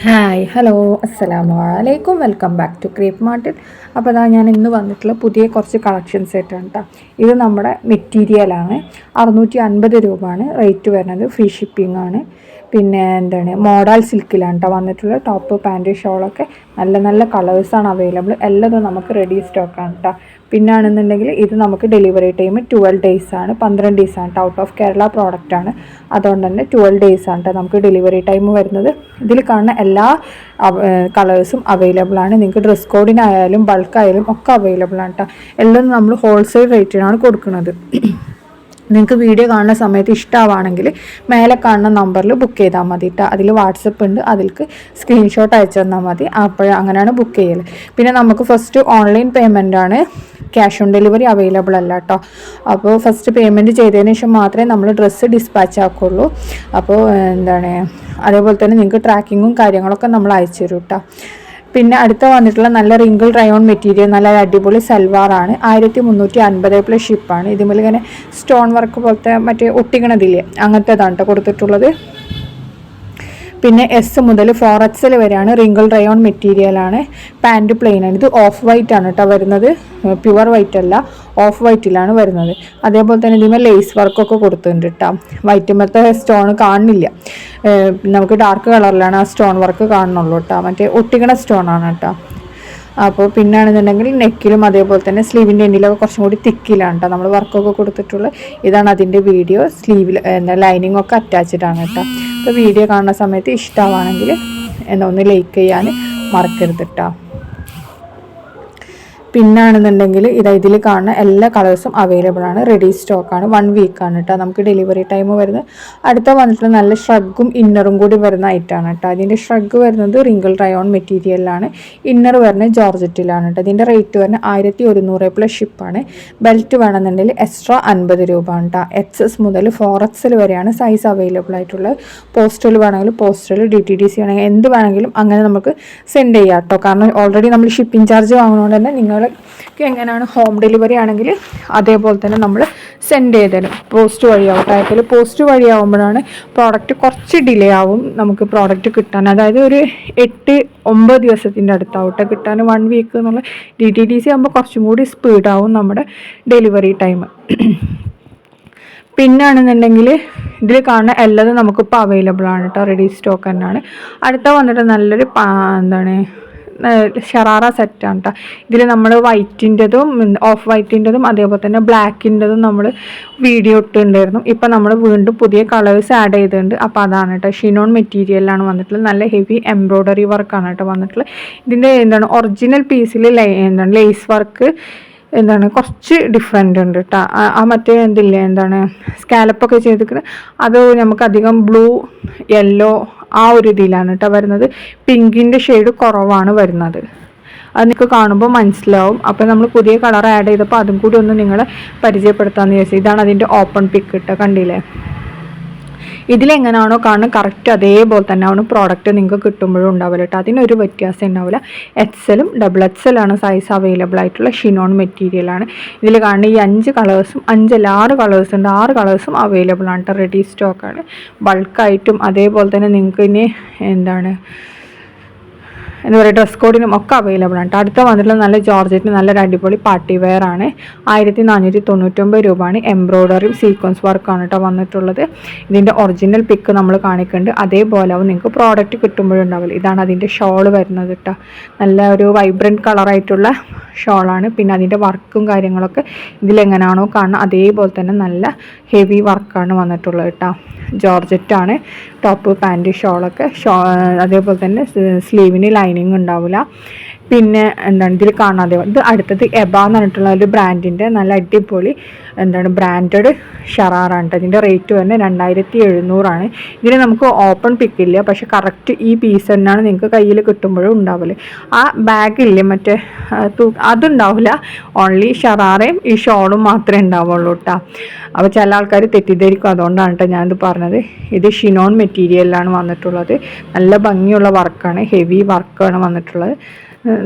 Hi hello അസ്സലാമു അലൈക്കും welcome back to creep മാർട്ടിൽ. അപ്പോൾ അതാ ഞാൻ ഇന്ന് വന്നിട്ടുള്ള പുതിയ കുറച്ച് കളക്ഷൻസ് ആയിട്ടാണ് കേട്ടോ. ഇത് നമ്മുടെ മെറ്റീരിയലാണ്. 650 രൂപയാണ് റേറ്റ് വരുന്നത്. ഫ്രീ ഷിപ്പിംഗ് ആണ്. പിന്നെ എന്താണ് മോഡൽ സിൽക്കിലാണ് കേട്ടോ വന്നിട്ടുള്ള ടോപ്പ് പാൻറ്റ് ഷോളൊക്കെ നല്ല നല്ല കളേഴ്സാണ് അവൈലബിൾ. എല്ലാതും നമുക്ക് റെഡി സ്റ്റോക്കാണ് കേട്ടോ. പിന്നാണെന്നുണ്ടെങ്കിൽ ഇത് നമുക്ക് ഡെലിവറി ടൈം 12 ഡേയ്സ് ആണ്, 12 ഡേയ്സ് ആണ്. ഔട്ട് ഓഫ് കേരള പ്രോഡക്റ്റ് ആണ്, അതുകൊണ്ട് തന്നെ 12 ഡേയ്സ് ആണ് കേട്ടോ നമുക്ക് ഡെലിവറി ടൈം വരുന്നത്. ഇതിൽ കാണുന്ന എല്ലാ കളേഴ്സും അവൈലബിൾ ആണ്. നിങ്ങൾക്ക് ഡ്രസ് കോഡിനായാലും ബൾക്കായാലും ഒക്കെ അവൈലബിൾ ആണ് കേട്ടോ. എല്ലാം നമ്മൾ ഹോൾസെയിൽ റേറ്റിനാണ് കൊടുക്കുന്നത്. നിങ്ങൾക്ക് വീഡിയോ കാണുന്ന സമയത്ത് ഇഷ്ടമാണെങ്കിൽ മേലെ കാണുന്ന നമ്പറിൽ ബുക്ക് ചെയ്താൽ മതി കേട്ടോ. അതിൽ വാട്സപ്പ് ഉണ്ട്, അതിലേക്ക് സ്ക്രീൻഷോട്ട് അയച്ചു തന്നാൽ മതി. അങ്ങനെയാണ് ബുക്ക് ചെയ്യൽ. പിന്നെ നമുക്ക് ഫസ്റ്റ് ഓൺലൈൻ പേയ്മെൻ്റ് ആണ്, ക്യാഷ് ഓൺ ഡെലിവറി അവൈലബിൾ അല്ല കേട്ടോ. അപ്പോൾ ഫസ്റ്റ് പേയ്മെൻറ്റ് ചെയ്തതിന് ശേഷം മാത്രമേ നമ്മൾ ഡ്രസ്സ് ഡിസ്പാച്ച് ആക്കുള്ളൂ. അപ്പോൾ എന്താണ് അതേപോലെ തന്നെ നിങ്ങൾക്ക് ട്രാക്കിങ്ങും കാര്യങ്ങളൊക്കെ നമ്മൾ അയച്ചു തരും കേട്ടോ. പിന്നെ അടുത്ത വന്നിട്ടുള്ള നല്ല റിങ്കിൾ റയോൺ മെറ്റീരിയൽ, നല്ല അടിപൊളി സൽവാറാണ്. 1350 പ്ലസ് ഷിപ്പാണ്. ഇതുപോലെ ഇങ്ങനെ സ്റ്റോൺ വർക്ക് പോലത്തെ മറ്റേ ഒട്ടിക്കണതില്ലേ, അങ്ങനത്തേതാണ് കേട്ടോ കൊടുത്തിട്ടുള്ളത്. പിന്നെ എസ് മുതൽ 4XL വരെയാണ്. റിങ്കിൾ റയോൺ മെറ്റീരിയലാണ്. പാൻറ്റ് പ്ലെയിൻ ആണ്. ഇത് ഓഫ് വൈറ്റ് ആണ് കേട്ടോ വരുന്നത്, പ്യുവർ വൈറ്റ് അല്ല, ഓഫ് വൈറ്റിലാണ് വരുന്നത്. അതേപോലെ തന്നെ ഇതിന്മേൽ ലേസ് വർക്കൊക്കെ കൊടുത്തിട്ടുണ്ട് കേട്ടോ. വൈറ്റുമത്തെ സ്റ്റോൺ കാണുന്നില്ല, നമുക്ക് ഡാർക്ക് കളറിലാണ് ആ സ്റ്റോൺ വർക്ക് കാണുന്നുള്ളൂ കേട്ടോ. മറ്റേ ഒട്ടിക്കണ സ്റ്റോണാണ് കേട്ടോ. അപ്പോൾ പിന്നാണെന്നുണ്ടെങ്കിൽ നെക്കിലും അതേപോലെ തന്നെ സ്ലീവിൻ്റെ എൻഡിലൊക്കെ കുറച്ചും കൂടി തിക്കിലാണ് കേട്ടോ നമ്മൾ വർക്കൊക്കെ കൊടുത്തിട്ടുള്ളത്. ഇതാണ് അതിൻ്റെ വീഡിയോ. സ്ലീവിൽ ലൈനിങ് ഒക്കെ അറ്റാച്ച്ഡ് ആണ് കേട്ടോ. അപ്പോൾ വീഡിയോ കാണുന്ന സമയത്ത് ഇഷ്ടമാണെങ്കിൽ ഒന്ന് ലൈക്ക് ചെയ്യാൻ മറക്കരുത് കേട്ടോ. പിന്നാണെന്നുണ്ടെങ്കിൽ ഇതിൽ കാണുന്ന എല്ലാ കളേഴ്സും അവൈലബിൾ ആണ്, റെഡി സ്റ്റോക്കാണ്. 1 വീക്കാണ് കേട്ടോ നമുക്ക് ഡെലിവറി ടൈം വരുന്നത്. അടുത്ത വന്നിട്ടുള്ള നല്ല ഷ്രഗും ഇന്നറും കൂടി വരുന്ന ഐറ്റാണ് കേട്ടോ. അതിൻ്റെ ഷ്രഗ് വരുന്നത് റിങ്കിൾ റയോൺ മെറ്റീരിയലിലാണ്, ഇന്നർ വരുന്നത് ജോർജറ്റിലാണ് കേട്ടോ. ഇതിൻ്റെ റേറ്റ് വരുന്നത് 1100 പ്ലസ് ഷിപ്പാണ്. ബെൽറ്റ് വേണമെന്നുണ്ടെങ്കിൽ എക്സ്ട്രാ 50 രൂപ ആണ് കേട്ടോ. XS മുതൽ 4XL വരെയാണ് സൈസ് അവൈലബിൾ ആയിട്ടുള്ളത്. പോസ്റ്റൽ വേണമെങ്കിൽ പോസ്റ്റൽ, DTDC വേണമെങ്കിൽ എന്ത് വേണമെങ്കിലും അങ്ങനെ നമുക്ക് സെൻഡ് ചെയ്യാം കേട്ടോ. കാരണം ഓൾറെഡി നമ്മൾ ഷിപ്പിംഗ് ചാർജ് വാങ്ങുന്നതുകൊണ്ട് തന്നെ നിങ്ങൾ എങ്ങനെയാണ് ഹോം ഡെലിവറി ആണെങ്കിൽ അതേപോലെ തന്നെ നമ്മൾ സെൻഡ് ചെയ്ത് തരും. പോസ്റ്റ് വഴിയാവും. ടൈപ്പിൽ പോസ്റ്റ് വഴിയാവുമ്പോഴാണ് പ്രോഡക്റ്റ് കുറച്ച് ഡിലേ ആവും നമുക്ക് പ്രോഡക്റ്റ് കിട്ടാൻ. അതായത് ഒരു 8-9 ദിവസത്തിൻ്റെ അടുത്താവട്ടെ കിട്ടാൻ. 1 വീക്ക് എന്നുള്ള DTDC ആകുമ്പോൾ കുറച്ചും കൂടി സ്പീഡാവും നമ്മുടെ ഡെലിവറി ടൈം. പിന്നാണെന്നുണ്ടെങ്കിൽ ഇതിൽ കാണുന്ന എല്ലാതും നമുക്കിപ്പോൾ അവൈലബിൾ ആണ് കേട്ടോ, റെഡി സ്റ്റോക്ക് തന്നെയാണ്. അടുത്ത വന്നിട്ട് നല്ലൊരു ഷറാറ സെറ്റാണ് കേട്ടോ. ഇതിൽ നമ്മൾ വൈറ്റിൻ്റെതും ഓഫ് വൈറ്റിൻ്റെതും അതേപോലെ തന്നെ ബ്ലാക്കിൻ്റെതും നമ്മൾ വീഡിയോ ഇട്ടുണ്ടായിരുന്നു. ഇപ്പം നമ്മൾ വീണ്ടും പുതിയ കളേഴ്സ് ആഡ് ചെയ്തിട്ടുണ്ട്. അപ്പോൾ അതാണ് കേട്ടോ. ഷിനോൺ മെറ്റീരിയലാണ് വന്നിട്ടുള്ളത്. നല്ല ഹെവി എംബ്രോയ്ഡറി വർക്കാണ് കേട്ടോ വന്നിട്ടുള്ളത്. ഇതിൻ്റെ ഒറിജിനൽ പീസിൽ ലേസ് വർക്ക് കുറച്ച് ഡിഫറെൻ്റ് ഉണ്ട് കേട്ടോ. ആ മറ്റേ സ്കാലപ്പൊക്കെ ചെയ്തിട്ട് അത് നമുക്കധികം ബ്ലൂ യെല്ലോ ആ ഒരു ഇതിലാണ് കേട്ടോ വരുന്നത്. പിങ്കിൻ്റെ ഷെയ്ഡ് കുറവാണ് വരുന്നത്. അത് നിങ്ങൾക്ക് കാണുമ്പോൾ മനസ്സിലാവും. അപ്പോൾ നമ്മൾ പുതിയ കളർ ആഡ് ചെയ്തപ്പോൾ അതും കൂടി ഒന്ന് നിങ്ങളെ പരിചയപ്പെടുത്താമെന്ന് വിചാരിച്ചു. ഇതാണ് അതിൻ്റെ ഓപ്പൺ പിക്ക് കേട്ടോ, കണ്ടില്ലേ? ഇതിലെങ്ങനെയാണോ കാണുന്നത് കറക്റ്റ് അതേപോലെ തന്നെ ആണ് പ്രോഡക്റ്റ് നിങ്ങൾക്ക് കിട്ടുമ്പോഴും ഉണ്ടാവില്ല കേട്ടോ. അതിനൊരു വ്യത്യാസം ഉണ്ടാവില്ല. XLും XXL ആണ് സൈസ് അവൈലബിൾ ആയിട്ടുള്ള ഷിനോൺ മെറ്റീരിയലാണ്. ഇതിൽ കാണുന്ന ഈ 5 കളേഴ്സും 6 കളേഴ്സ് ഉണ്ട്. 6 കളേഴ്സും അവൈലബിൾ ആണ് കേട്ടോ. റെഡി സ്റ്റോക്കാണ്. ബൾക്കായിട്ടും അതേപോലെ തന്നെ നിങ്ങൾക്ക് ഇനി എന്താ പറയുക ഡ്രസ് കോഡിനും ഒക്കെ അവൈലബിൾ ആണ്. അടുത്ത വന്നിട്ടുള്ള നല്ല ജോർജറ്റിന് നല്ലൊരു അടിപൊളി പാർട്ടി വെയർ ആണ്. 1499 രൂപയാണ്. എംബ്രോയ്ഡറിയും സീക്വൻസ് വർക്കാണ് കേട്ടോ വന്നിട്ടുള്ളത്. ഇതിൻ്റെ ഒറിജിനൽ പിക്ക് നമ്മൾ കാണിക്കുന്നുണ്ട്. അതേപോലെ ആവും നിങ്ങൾക്ക് പ്രോഡക്റ്റ് കിട്ടുമ്പോഴുണ്ടാവില്ല. ഇതാണ് അതിൻ്റെ ഷോൾ വരുന്നത് കേട്ടോ. നല്ല ഒരു വൈബ്രൻറ്റ് കളറായിട്ടുള്ള ഷോളാണ്. പിന്നെ അതിൻ്റെ വർക്കും കാര്യങ്ങളൊക്കെ ഇതിലെങ്ങനെയാണോ കാണുന്നത് അതേപോലെ തന്നെ നല്ല ഹെവി വർക്കാണ് വന്നിട്ടുള്ളത് കേട്ടോ. ജോർജറ്റാണ് ടോപ്പ് പാൻറ്റ് ഷോളൊക്കെ. അതേപോലെ തന്നെ സ്ലീവിന് ലൈനിങ് ഉണ്ടാവില്ല. പിന്നെ ഇതിൽ കാണാതെ ഇത് അടുത്തത് എബ എന്ന് പറഞ്ഞിട്ടുള്ള ഒരു ബ്രാൻഡിൻ്റെ നല്ല അടിപൊളി ബ്രാൻഡഡ് ഷറാറാണ് കേട്ടോ. ഇതിൻ്റെ റേറ്റ് വരുന്നത് 2700 ഇതിന് നമുക്ക് ഓപ്പൺ പിക്കില്ല, പക്ഷെ കറക്റ്റ് ഈ പീസ് തന്നെയാണ് നിങ്ങൾക്ക് കയ്യിൽ കിട്ടുമ്പോഴും ഉണ്ടാവില്ല. ആ ബാഗില്ലേ മറ്റേ അതുണ്ടാവില്ല. ഓൺലി ഷറാറയും ഈ ഷോളും മാത്രമേ ഉണ്ടാവുള്ളൂ കേട്ടോ. അപ്പോൾ ചില ആൾക്കാർ തെറ്റിദ്ധരിക്കും, അതുകൊണ്ടാണ് കേട്ടോ ഞാനിത് പറഞ്ഞത്. ഇത് ഷിനോൺ മെറ്റീരിയലിലാണ് വന്നിട്ടുള്ളത്. നല്ല ഭംഗിയുള്ള വർക്കാണ്, ഹെവി വർക്കാണ് വന്നിട്ടുള്ളത്.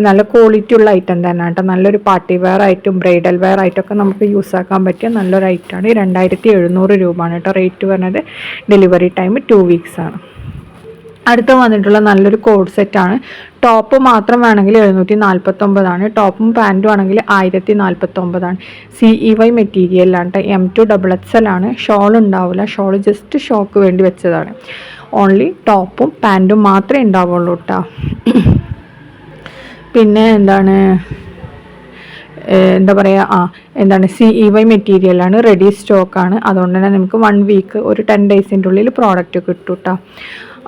നല്ല ക്വാളിറ്റി ഉള്ള ഐറ്റം തന്നെ കേട്ടോ. നല്ലൊരു പാർട്ടി വെയർ ആയിട്ടും ബ്രൈഡൽ വെയർ ആയിട്ടൊക്കെ നമുക്ക് യൂസ് ആക്കാൻ പറ്റിയ നല്ലൊരു ഐറ്റമാണ്. 2700 രൂപയാണ് കേട്ടോ റേറ്റ് വരുന്നത്. ഡെലിവറി ടൈം 2 വീക്സ് ആണ്. അടുത്ത വന്നിട്ടുള്ള നല്ലൊരു കോഡ് സെറ്റാണ്. ടോപ്പ് മാത്രം വേണമെങ്കിൽ 749, ടോപ്പും പാൻറ്റും ആണെങ്കിൽ 1049. CEY മെറ്റീരിയലാണ് കേട്ടോ. M2XXL ആണ്. ഷോൾ ഉണ്ടാവില്ല, ഷോൾ ജസ്റ്റ് ഷോക്ക് വേണ്ടി വെച്ചതാണ്. ഓൺലി ടോപ്പും പാൻറ്റും മാത്രമേ ഉണ്ടാവുള്ളൂ കേട്ടോ. പിന്നെ എന്താ പറയുക, CEY മെറ്റീരിയലാണ്, റെഡി സ്റ്റോക്കാണ്. അതുകൊണ്ട് തന്നെ നമുക്ക് 1 വീക്ക് ഒരു 10 ഡേയ്സിൻ്റെ ഉള്ളിൽ പ്രോഡക്റ്റ് കിട്ടും കേട്ടോ.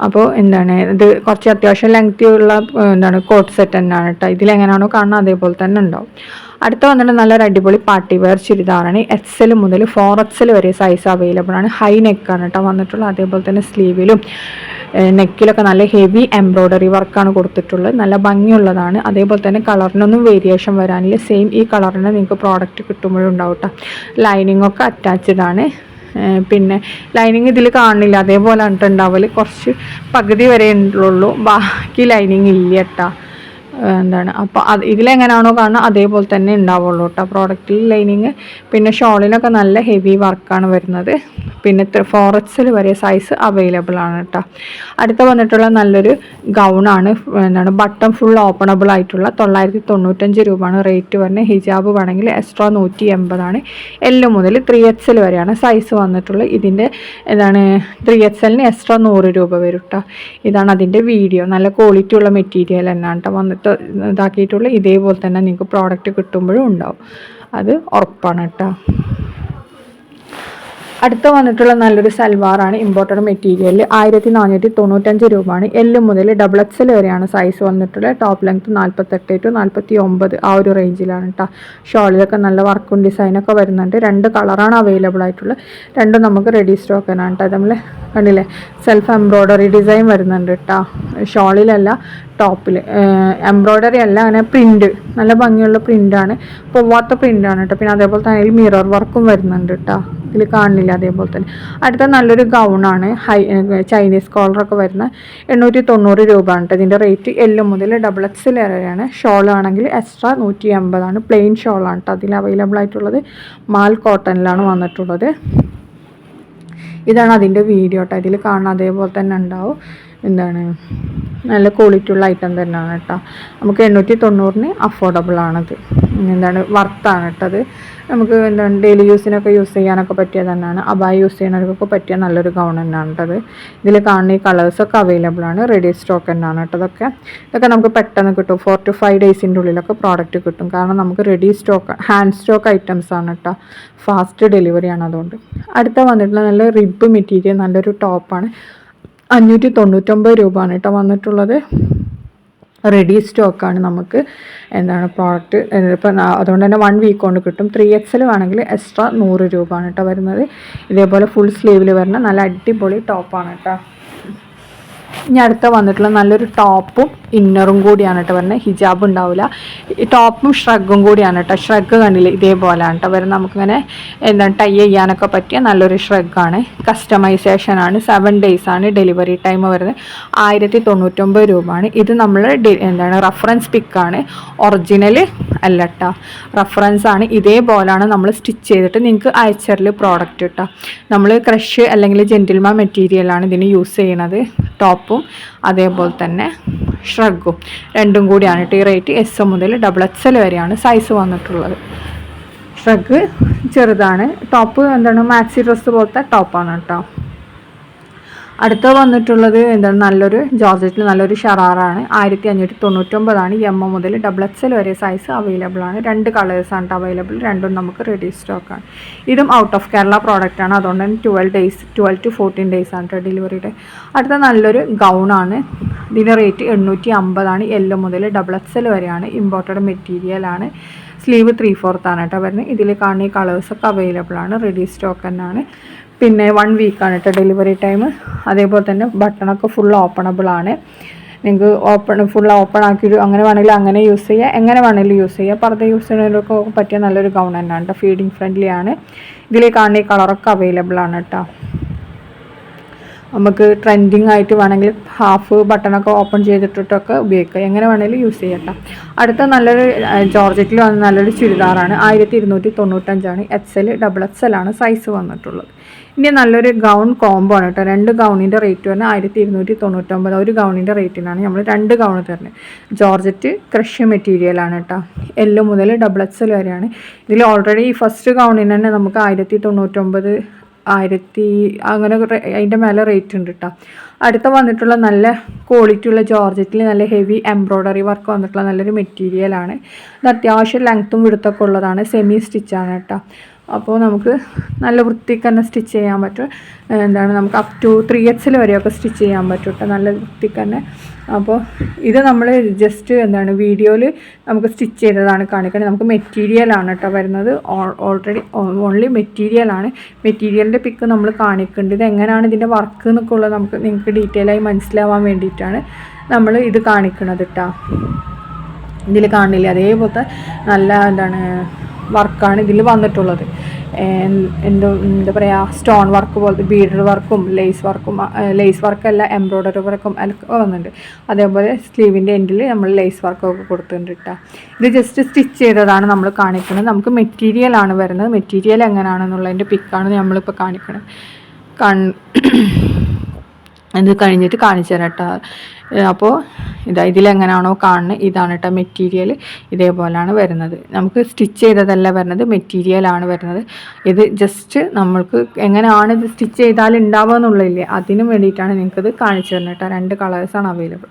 അപ്പോൾ ഇത് കുറച്ച് അത്യാവശ്യം ലെങ്തി ഉള്ള കോട്ട് സെറ്റ് തന്നെയാണ് കേട്ടോ. ഇതിലെങ്ങനെയാണോ കാണുന്നത് അതേപോലെ തന്നെ ഉണ്ടാവും. അടുത്ത വന്നിട്ട് നല്ലൊരു അടിപൊളി പാർട്ടി വെയർ ചുരിദാറാണ്. XL മുതൽ 4XL വരെ സൈസ് അവൈലബിൾ ആണ്. ഹൈ നെക്കാണ് കേട്ടോ വന്നിട്ടുള്ളത്. അതേപോലെ തന്നെ സ്ലീവിലും നെക്കിലൊക്കെ നല്ല ഹെവി എംബ്രോയ്ഡറി വർക്കാണ് കൊടുത്തിട്ടുള്ളത്. നല്ല ഭംഗിയുള്ളതാണ്. അതേപോലെ തന്നെ കളറിനൊന്നും വേരിയേഷൻ വരാനില്ല. സെയിം ഈ കളറിന് നിങ്ങൾക്ക് പ്രോഡക്റ്റ് കിട്ടുമ്പോഴും ഉണ്ടാവും കേട്ടോ. ലൈനിങ് ഒക്കെ അറ്റാച്ച്ഡ് ആണ്. പിന്നെ ലൈനിങ് ഇതിൽ കാണില്ല, അതേപോലെ ഉണ്ടാവല് കുറച്ച് പകുതി വരെ ഉള്ളൂ, ബാക്കി ലൈനിങ് ഇല്ല കേട്ടോ. അപ്പോൾ ഇതിലെങ്ങനെയാണോ കാണുന്നത് അതേപോലെ തന്നെ ഉണ്ടാവുള്ളൂ കേട്ടോ പ്രോഡക്റ്റിൽ ലൈനിങ്. പിന്നെ ഷോളിനൊക്കെ നല്ല ഹെവി വർക്കാണ് വരുന്നത്. പിന്നെ 4XL വരെ സൈസ് അവൈലബിൾ ആണ് കേട്ടോ. അടുത്ത വന്നിട്ടുള്ള നല്ലൊരു ഗൗണാണ്. ബട്ടൺ ഫുൾ ഓപ്പണബിൾ ആയിട്ടുള്ള 995 രൂപയാണ് റേറ്റ് വരുന്നത്. ഹിജാബ് വേണമെങ്കിൽ എക്സ്ട്രാ 180. L മുതൽ 3XL വരെയാണ് സൈസ് വന്നിട്ടുള്ളത്. ഇതിൻ്റെ 3XLന് എക്സ്ട്രാ 100 രൂപ വരും കേട്ടോ. ഇതാണ് അതിൻ്റെ വീഡിയോ. നല്ല ക്വാളിറ്റി ഉള്ള മെറ്റീരിയൽ തന്നെയാണ് കേട്ടോ വന്നിട്ട് ഇതാക്കിയിട്ടുള്ള. ഇതേപോലെ തന്നെ നിങ്ങൾക്ക് പ്രോഡക്റ്റ് കിട്ടുമ്പോഴും ഉണ്ടാവും, അത് ഉറപ്പാണ് കേട്ടോ. അടുത്ത വന്നിട്ടുള്ള നല്ലൊരു സൽവാറാണ്. ഇമ്പോർട്ടഡ് മെറ്റീരിയൽ 1495 രൂപയാണ്. L മുതൽ XXL വരെയാണ് സൈസ് വന്നിട്ടുള്ളത്. ടോപ്പ് ലെങ്ത് 48 to 49 ആ ഒരു റേഞ്ചിലാണ് കേട്ടോ. ഷോളിലൊക്കെ നല്ല വർക്കും ഡിസൈനൊക്കെ വരുന്നുണ്ട്. 2 കളറാണ് അവൈലബിൾ ആയിട്ടുള്ളത്. രണ്ടും നമുക്ക് റെഡി സ്റ്റോക്കാണ് കേട്ടോ. നമ്മൾ കണ്ടില്ലേ, സെൽഫ് എംബ്രോയ്ഡറി ഡിസൈൻ വരുന്നുണ്ട് കേട്ടോ. ഷോളിലല്ല, ടോപ്പിൽ എംബ്രോയ്ഡറി അല്ല, അങ്ങനെ പ്രിൻറ്റ്, നല്ല ഭംഗിയുള്ള പ്രിൻ്റാണ്, പോവാത്ത പ്രിൻ്റാണ് കേട്ടോ. പിന്നെ അതേപോലെ തന്നെ അതിൽ മിറർ വർക്കും വരുന്നുണ്ട് കേട്ടോ. ഇതിൽ കാണില്ല അതേപോലെ തന്നെ. അടുത്ത നല്ലൊരു ഗൗണാണ്. ചൈനീസ് കോളറൊക്കെ വരുന്ന 890 രൂപയാണ് കേട്ടോ ഇതിൻ്റെ റേറ്റ്. L മുതൽ XXL വരെയാണ്. ഷോൾ ആണെങ്കിൽ എക്സ്ട്രാ 180. പ്ലെയിൻ ഷോളാണ് കേട്ടോ അതിൽ അവൈലബിൾ ആയിട്ടുള്ളത്. മാൽ കോട്ടണിലാണ് വന്നിട്ടുള്ളത്. ഇതാണ് അതിൻ്റെ വീഡിയോ കേട്ടോ. ഇതിൽ കാണാൻ അതേപോലെ തന്നെ ഉണ്ടാവും. നല്ല ക്വാളിറ്റി ഉള്ള ഐറ്റം തന്നെയാണ് കേട്ടോ. നമുക്ക് 890 അഫോർഡബിൾ ആണത്. വർത്താണ് കേട്ടത്. നമുക്ക് ഡെയിലി യൂസിനൊക്കെ യൂസ് ചെയ്യാനൊക്കെ പറ്റിയ തന്നെയാണ്. അബായ യൂസ് ചെയ്യുന്നവർക്കൊക്കെ പറ്റിയ നല്ലൊരു ഗൗൺ തന്നെയാണ് കേട്ടത്. ഇതിൽ കാണുന്ന ഈ കളേഴ്സൊക്കെ അവൈലബിൾ ആണ്. റെഡി സ്റ്റോക്ക് തന്നെയാണ് കേട്ടോ. ഇതൊക്കെ നമുക്ക് പെട്ടെന്ന് കിട്ടും. 4 to 5 ഡേയ്സിൻ്റെ ഉള്ളിലൊക്കെ പ്രോഡക്റ്റ് കിട്ടും. കാരണം നമുക്ക് ready stock, hand stock items ആണ് കേട്ടോ. ഫാസ്റ്റ് ഡെലിവറിയാണ് അതുകൊണ്ട്. അടുത്ത വന്നിട്ടുള്ള നല്ല റിബ് മെറ്റീരിയൽ നല്ലൊരു ടോപ്പാണ്. 599 രൂപയാണ് കേട്ടോ വന്നിട്ടുള്ളത്. റെഡി സ്റ്റോക്കാണ് നമുക്ക് പ്രോഡക്റ്റ്. ഇപ്പം അതുകൊണ്ട് തന്നെ 1 വീക്ക് കൊണ്ട് കിട്ടും. 3XL ആണെങ്കിൽ എക്സ്ട്രാ 100 രൂപയാണ് കേട്ടോ വരുന്നത്. ഇതേപോലെ ഫുൾ സ്ലീവിൽ വരുന്ന നല്ല അടിപൊളി ടോപ്പാണ് കേട്ടോ. ഇനി അടുത്ത വന്നിട്ടുള്ള നല്ലൊരു ടോപ്പും ഇന്നറും കൂടിയാണ് കേട്ടോ വരുന്നത്. ഹിജാബ് ഉണ്ടാവില്ല. ഈ ടോപ്പും ഷ്രഗും കൂടിയാണ് കേട്ടോ. ഷ്രഗ് കണ്ടില്ലേ, ഇതേപോലെയാണ് കേട്ടോ വരുന്നത്. നമുക്കിങ്ങനെ ടൈ ചെയ്യാനൊക്കെ പറ്റിയ നല്ലൊരു ഷ്രഗാണ്. കസ്റ്റമൈസേഷനാണ്. 7 ഡേയ്സാണ് ഡെലിവറി ടൈം വരുന്നത്. 1099 രൂപയാണ്. ഇത് നമ്മൾ റഫറൻസ് പിക്കാണ്, ഒറിജിനൽ അല്ല കേട്ടോ, റഫറൻസ് ആണ്. ഇതേപോലെയാണ് നമ്മൾ സ്റ്റിച്ച് ചെയ്തിട്ട് നിങ്ങൾക്ക് അയച്ചറിൽ പ്രോഡക്റ്റ് കിട്ടുക. നമ്മൾ ക്രഷ് അല്ലെങ്കിൽ ജെന്റിൽമാൻ മെറ്റീരിയലാണ് ഇതിന് യൂസ് ചെയ്യണത്. ടോപ്പും അതേപോലെ തന്നെ ഷ്രഗും രണ്ടും കൂടിയാണ് ഈ റേറ്റ്. S മുതൽ XXL വരെയാണ് സൈസ് വന്നിട്ടുള്ളത്. ഷ്രഗ് ചെറുതാണ്. ടോപ്പ് മാക്സി ഡ്രസ്സ് പോലത്തെ ടോപ്പാണ് കേട്ടോ. അടുത്ത വന്നിട്ടുള്ളത് നല്ലൊരു ജോർജറ്റിൽ നല്ലൊരു ഷറാറാണ്. 1599 M മുതൽ XXL വരെ സൈസ് അവൈലബിൾ ആണ്. 2 കളേഴ്സാണ് അവൈലബിൾ. രണ്ടും നമുക്ക് റെഡി സ്റ്റോക്കാണ്. ഇതും ഔട്ട് ഓഫ് കേരള പ്രോഡക്റ്റ് ആണ്. അതുകൊണ്ട് തന്നെ 12 to 14 ഡേയ്സ് ആണ് ഡെലിവറിയുടെ. അടുത്ത നല്ലൊരു ഗൗണാണ്. ഇതിൻ്റെ റേറ്റ് 850 L മുതൽ XXL വരെയാണ്. ഇമ്പോർട്ടഡ് മെറ്റീരിയലാണ്. സ്ലീവ് 3/4 ആണ് കേട്ടോ വരുന്നത്. ഇതിൽ കാണുന്ന ഈ കളേഴ്സൊക്കെ അവൈലബിൾ ആണ്. റെഡി സ്റ്റോക്ക് തന്നെയാണ്. പിന്നെ 1 വീക്കാണ് കേട്ടോ ഡെലിവറി ടൈം. അതേപോലെ തന്നെ ബട്ടണൊക്കെ ഫുൾ ഓപ്പണബിൾ ആണ്. നിങ്ങൾക്ക് ഫുൾ ഓപ്പൺ ആക്കി അങ്ങനെ വേണമെങ്കിൽ അങ്ങനെ യൂസ് ചെയ്യുക, എങ്ങനെ വേണമെങ്കിലും യൂസ് ചെയ്യുക. പർദ്ദ യൂസ് ചെയ്യുന്നതിനൊക്കെ പറ്റിയ നല്ലൊരു ഗൗൺ തന്നെയാണ് കേട്ടോ. ഫീഡിങ് ഫ്രണ്ട്ലി ആണ്. ഇതിൽ കാണുന്ന ഈ കളറൊക്കെ അവൈലബിൾ ആണ് കേട്ടോ. നമുക്ക് ട്രെൻഡിങ് ആയിട്ട് വേണമെങ്കിൽ ഹാഫ് ബട്ടണൊക്കെ ഓപ്പൺ ചെയ്തിട്ടൊക്കെ ഉപയോഗിക്കാം, എങ്ങനെ വേണമെങ്കിലും യൂസ് ചെയ്യട്ടോ. അടുത്ത നല്ലൊരു ജോർജറ്റിൽ വന്ന നല്ലൊരു ചുരിദാറാണ്. 1295 XL XXL ആണ് സൈസ് വന്നിട്ടുള്ളത്. ഇനി നല്ലൊരു ഗൗൺ കോംബോ ആണ് കേട്ടോ. 2 ഗൗണിൻ്റെ റേറ്റ് പറഞ്ഞാൽ 1299. ഒരു ഗൗണിൻ്റെ റേറ്റിനാണ് നമ്മൾ 2 ഗൗൺ തരുന്നത്. ജോർജറ്റ് ക്രഷ് മെറ്റീരിയലാണ് കേട്ടോ. L മുതൽ XXL വരെയാണ്. ഇതിൽ ഓൾറെഡി ഫസ്റ്റ് ഗൗണിന് തന്നെ നമുക്ക് 1099, 1000 അങ്ങനെ അതിൻ്റെ മേലെ റേറ്റ് ഉണ്ട് കേട്ടോ. അടുത്ത വന്നിട്ടുള്ള നല്ല ക്വാളിറ്റി ഉള്ള ജോർജറ്റിൽ നല്ല ഹെവി എംബ്രോയ്ഡറി വർക്ക് വന്നിട്ടുള്ള നല്ലൊരു മെറ്റീരിയലാണ്. ഇത് അത്യാവശ്യം ലെങ്ത്തും വിടുത്തൊക്കെ ഉള്ളതാണ്. സെമി സ്റ്റിച്ചാണ് കേട്ടോ. അപ്പോൾ നമുക്ക് നല്ല വൃത്തിക്ക് തന്നെ സ്റ്റിച്ച് ചെയ്യാൻ പറ്റും. നമുക്ക് അപ് ടു 3XL വരെയൊക്കെ സ്റ്റിച്ച് ചെയ്യാൻ പറ്റും കേട്ടോ, നല്ല വൃത്തിക്ക് തന്നെ. അപ്പോൾ ഇത് നമ്മൾ ജസ്റ്റ് വീഡിയോയിൽ നമുക്ക് സ്റ്റിച്ച് ചെയ്തതാണ് കാണിക്കുന്നത്. നമുക്ക് മെറ്റീരിയലാണ് കേട്ടോ വരുന്നത്. ഓൾറെഡി ഓൺലി മെറ്റീരിയലാണ്. മെറ്റീരിയലിൻ്റെ പിക്ക് നമ്മൾ കാണിക്കേണ്ടത്. ഇത് എങ്ങനെയാണ് ഇതിൻ്റെ വർക്ക് എന്നൊക്കെ ഉള്ളത് നിങ്ങൾക്ക് ഡീറ്റെയിൽ ആയി മനസ്സിലാവാൻ വേണ്ടിയിട്ടാണ് നമ്മൾ ഇത് കാണിക്കുന്നത് കേട്ടോ. ഇതിൽ കാണില്ല അതേപോലത്തെ നല്ല വർക്കാണ് ഇതിൽ വന്നിട്ടുള്ളത്. എന്താ പറയുക, സ്റ്റോൺ വർക്ക് പോലത്തെ ബീഡർ വർക്കും ലേസ് വർക്കല്ല എംബ്രോയ്ഡറി വർക്കും ഒക്കെ വന്നിട്ടുണ്ട്. അതേപോലെ സ്ലീവിൻ്റെ എൻഡിൽ നമ്മൾ ലേസ് വർക്കൊക്കെ കൊടുത്തിട്ടുണ്ട് കേട്ടോ. ഇത് ജസ്റ്റ് സ്റ്റിച്ച് ചെയ്തതാണ് നമ്മൾ കാണിക്കുന്നത്. നമുക്ക് മെറ്റീരിയലാണ് വരുന്നത്. മെറ്റീരിയൽ എങ്ങനെയാണെന്നുള്ളതിൻ്റെ പിക്കാണ് നമ്മളിപ്പോൾ കാണിക്കുന്നത്. ഇത് കഴിഞ്ഞിട്ട് കാണിച്ചു തരാം കേട്ടോ. അപ്പോൾ ഇതിലെങ്ങനെയാണോ കാണുന്നത് ഇതാണ് കേട്ടോ മെറ്റീരിയൽ. ഇതേപോലെയാണ് വരുന്നത്. നമുക്ക് സ്റ്റിച്ച് ചെയ്തതല്ല വരുന്നത്, മെറ്റീരിയലാണ് വരുന്നത്. ഇത് ജസ്റ്റ് നമ്മൾക്ക് എങ്ങനെയാണ് ഇത് സ്റ്റിച്ച് ചെയ്താൽ ഉണ്ടാവുക എന്നുള്ളതില്ലേ, അതിന് വേണ്ടിയിട്ടാണ് നിങ്ങൾക്കിത് കാണിച്ചു തരുന്നത് കേട്ടോ. 2 കളേഴ്സാണ് അവൈലബിൾ.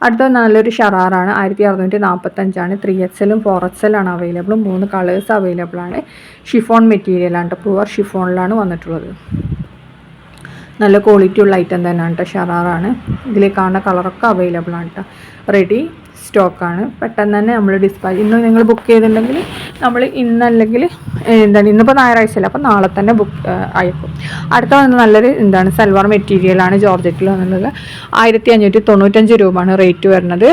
അടുത്ത നല്ലൊരു ഷറാറാണ്. 1645 3XL 4XL ആണ് അവൈലബിൾ. 3 കളേഴ്സ് അവൈലബിൾ ആണ്. ഷിഫോൺ മെറ്റീരിയലാണ് കേട്ടോ. പ്യുവർ ഷിഫോണിലാണ് വന്നിട്ടുള്ളത്. നല്ല ക്വാളിറ്റി ഉള്ള ഐറ്റം തന്നെയാണ് കേട്ടോ. ഷറാറാണ്. ഇതിൽ കാണുന്ന കളറൊക്കെ അവൈലബിൾ ആണ് കേട്ടോ. റെഡി സ്റ്റോക്കാണ്. പെട്ടെന്ന് തന്നെ നമ്മൾ ഡിസ്പാച്ച് ഇന്ന് നിങ്ങൾ ബുക്ക് ചെയ്തിട്ടുണ്ടെങ്കിൽ നമ്മൾ ഇന്നല്ലെങ്കിൽ ഇന്നിപ്പോൾ ഞായറാഴ്ച അല്ല, അപ്പോൾ നാളെ തന്നെ അയക്കും. അടുത്ത വന്ന് നല്ലൊരു സൽവാർ മെറ്റീരിയലാണ് ജോർജറ്റിൽ വന്നുള്ളത്. 1595 രൂപയാണ് റേറ്റ് വരുന്നത്.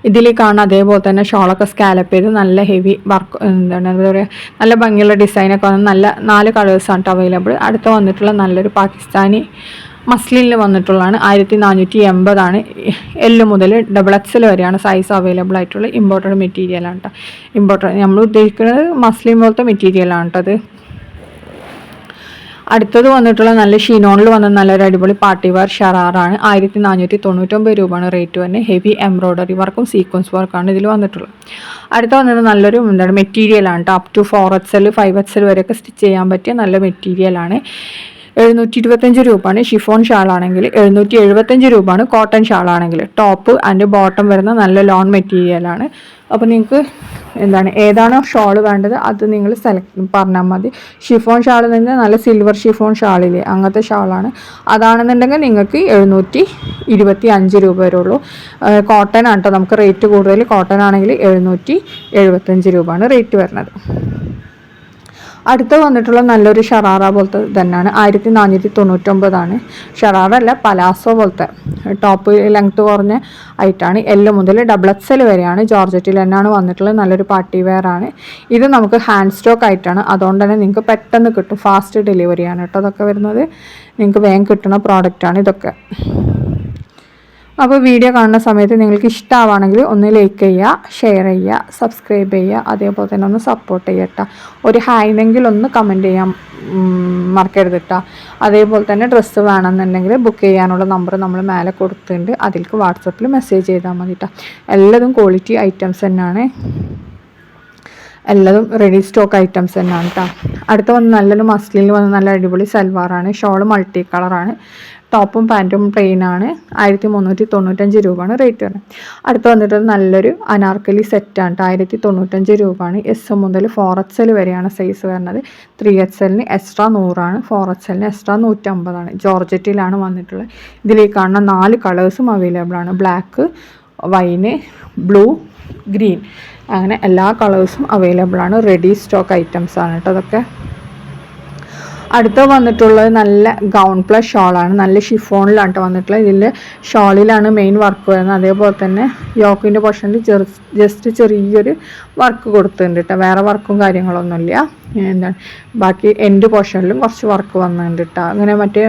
ഇതിൽ കാണാം അതേപോലെ തന്നെ ഷോളൊക്കെ സ്കാലപ്പ് ചെയ്ത് നല്ല ഹെവി വർക്ക് എന്താ പറയുക, നല്ല ഭംഗിയുള്ള ഡിസൈനൊക്കെ വന്ന് നല്ല 4 കളേഴ്സാണ് അവൈലബിൾ. അടുത്ത വന്നിട്ടുള്ള നല്ലൊരു പാകിസ്ഥാനി മസ്ലിനിൽ വന്നിട്ടുള്ളതാണ്. 1480 L മുതൽ XXL വരെയാണ് സൈസ് അവൈലബിൾ ആയിട്ടുള്ള ഇമ്പോർട്ടഡ് മെറ്റീരിയലാണ് കേട്ടോ. നമ്മൾ ഉദ്ദേശിക്കുന്നത് മസ്ലിൻ പോലത്തെ മെറ്റീരിയലാണ് കേട്ടോ അത്. അടുത്തത് വന്നിട്ടുള്ള നല്ല ഷിനോണിൽ വന്ന നല്ലൊരു അടിപൊളി പാർട്ടി വെയർ ഷറാറാണ്. 1499 രൂപയാണ് റേറ്റ് തന്നെ. ഹെവി എംബ്രോയ്ഡറി വർക്കും സീക്വൻസ് വർക്കാണ് ഇതിൽ വന്നിട്ടുള്ളത്. അടുത്ത വന്നിട്ട് നല്ലൊരു മെറ്റീരിയലാണ് കേട്ടോ. അപ് ടു 4XL 5XL വരെയൊക്കെ സ്റ്റിച്ച് ചെയ്യാൻ പറ്റിയ നല്ല മെറ്റീരിയലാണ്. 725 രൂപയാണ് ഷിഫോൺ ഷാളാണെങ്കിൽ. 775 രൂപയാണ് കോട്ടൺ ഷാളാണെങ്കിൽ. ടോപ്പ് ആൻഡ് ബോട്ടം വരുന്ന നല്ല ലോൺ മെറ്റീരിയലാണ്. അപ്പോൾ നിങ്ങൾക്ക് ഏതാണോ ഷോൾ വേണ്ടത് അത് നിങ്ങൾ പറഞ്ഞാൽ മതി. ഷിഫോൺ ഷാൾ നിന്ന് നല്ല സിൽവർ ഷിഫോൺ ഷാളില്ലേ, അങ്ങനത്തെ ഷാളാണ്. അതാണെന്നുണ്ടെങ്കിൽ നിങ്ങൾക്ക് 725 രൂപ വരുള്ളൂ. കോട്ടൺ ആണ് കേട്ടോ നമുക്ക് റേറ്റ് കൂടുതൽ. കോട്ടൺ ആണെങ്കിൽ 775 രൂപയാണ് റേറ്റ് വരുന്നത്. അടുത്ത് വന്നിട്ടുള്ള നല്ലൊരു ഷറാറ പോലത്തെ തന്നെയാണ്. 1499 ഷറാറ അല്ല, പലാസോ പോലത്തെ ടോപ്പ് ലെങ്ത്ത് കുറഞ്ഞ ആയിട്ടാണ്. L മുതൽ XXL വരെയാണ്. ജോർജറ്റിൽ തന്നെയാണ് വന്നിട്ടുള്ളത്. നല്ലൊരു പാർട്ടി വെയർ ആണ്. ഇത് നമുക്ക് ഹാൻഡ് സ്റ്റോക്ക് ആയിട്ടാണ്. അതുകൊണ്ട് തന്നെ നിങ്ങൾക്ക് പെട്ടെന്ന് കിട്ടും. ഫാസ്റ്റ് ഡെലിവറിയാണ് കേട്ടോ അതൊക്കെ വരുന്നത്. നിങ്ങൾക്ക് വേഗം കിട്ടുന്ന പ്രോഡക്റ്റാണ് ഇതൊക്കെ. അപ്പോൾ വീഡിയോ കാണുന്ന സമയത്ത് നിങ്ങൾക്ക് ഇഷ്ടമാവുകയാണെങ്കിൽ ഒന്ന് ലൈക്ക് ചെയ്യുക, ഷെയർ ചെയ്യുക, സബ്സ്ക്രൈബ് ചെയ്യുക, അതേപോലെ തന്നെ ഒന്ന് സപ്പോർട്ട് ചെയ്യട്ടോ. ഒരു ഹായ്നെങ്കിൽ ഒന്ന് കമൻറ്റ് ചെയ്യാൻ മറക്കരുത് കേട്ടോ. അതേപോലെ തന്നെ ഡ്രസ്സ് വേണമെന്നുണ്ടെങ്കിൽ ബുക്ക് ചെയ്യാനുള്ള നമ്പർ നമ്മൾ മേലെ കൊടുത്തിട്ടുണ്ട്. അതിലേക്ക് വാട്സപ്പിൽ മെസ്സേജ് ചെയ്താൽ മതി കേട്ടോ. എല്ലാതും ക്വാളിറ്റി ഐറ്റംസ് തന്നെയാണ്. എല്ലാതും റെഡി സ്റ്റോക്ക് ഐറ്റംസ് തന്നെയാണ് കേട്ടോ. അടുത്ത വന്ന് നല്ലൊരു മസ്ലിനിൽ വന്ന് നല്ല അടിപൊളി സൽവാറാണ്. ഷോള് മൾട്ടി കളറാണ്. ടോപ്പും പാൻറ്റും പ്ലെയിനാണ്. 1395 രൂപയാണ് റേറ്റ് വരുന്നത്. അടുത്ത് വന്നിട്ട് നല്ലൊരു അനാർക്കലി സെറ്റാണ്. 1095 രൂപയാണ്. S മുതൽ 4XL വരെയാണ് സൈസ് വരുന്നത്. 3XLന് എക്സ്ട്രാ 100 4XLന് എക്സ്ട്രാ 150 ജോർജറ്റിലാണ് വന്നിട്ടുള്ളത്. ഇതിലേക്ക് കാണുന്ന 4 കളേഴ്സും അവൈലബിൾ ആണ്. ബ്ലാക്ക്, വൈന്, ബ്ലൂ, ഗ്രീൻ, അങ്ങനെ എല്ലാ കളേഴ്സും അവൈലബിൾ ആണ്. റെഡി സ്റ്റോക്ക് ഐറ്റംസ് ആണ് കേട്ടോ അതൊക്കെ. അടുത്ത വന്നിട്ടുള്ളത് നല്ല ഗൗൺ പ്ലസ് ഷോളാണ്. നല്ല ഷിഫോണിലാണ് വന്നിട്ടുള്ളത്. ഇതിൽ ഷോളിലാണ് മെയിൻ വർക്ക് വരുന്നത്. അതേപോലെ തന്നെ യോക്കിൻ്റെ പോർഷനിൽ ജസ്റ്റ് ചെറിയൊരു വർക്ക് കൊടുത്തിട്ടുണ്ട് കേട്ടോ. വേറെ വർക്കും കാര്യങ്ങളൊന്നുമില്ല. എന്താണ് ബാക്കി എൻഡ് പോർഷനിലും കുറച്ച് വർക്ക് വന്നിട്ടുണ്ട് കേട്ടോ. അങ്ങനെ മറ്റേ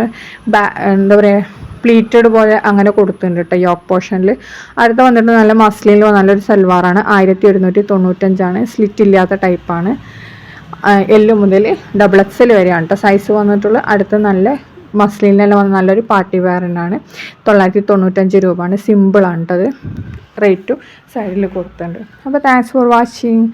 എന്താ പറയുക പ്ലീറ്റഡ് പോലെ അങ്ങനെ കൊടുത്തിട്ടുണ്ട് കേട്ടോ യോക്ക് പോർഷനിൽ. അടുത്ത വന്നിട്ട് നല്ല മസ്ലിനിൽ നല്ലൊരു സൽവാറാണ്. 1795 സ്ലിറ്റ് ഇല്ലാത്ത ടൈപ്പാണ്. എല്ല് മുതൽ XXL വരെയാണ് കേട്ടോ സൈസ് വന്നിട്ടുള്ളത്. അടുത്ത നല്ല മസ്ലിനിലെല്ലാം വന്ന നല്ലൊരു പാർട്ടി വെയറിനാണ്. 995 രൂപയാണ്. സിമ്പിളാണ് കേട്ടത്. റേറ്റും സൈഡിൽ കൊടുത്തിട്ടുണ്ട്. അപ്പോൾ താങ്ക്സ് ഫോർ വാച്ചിങ്.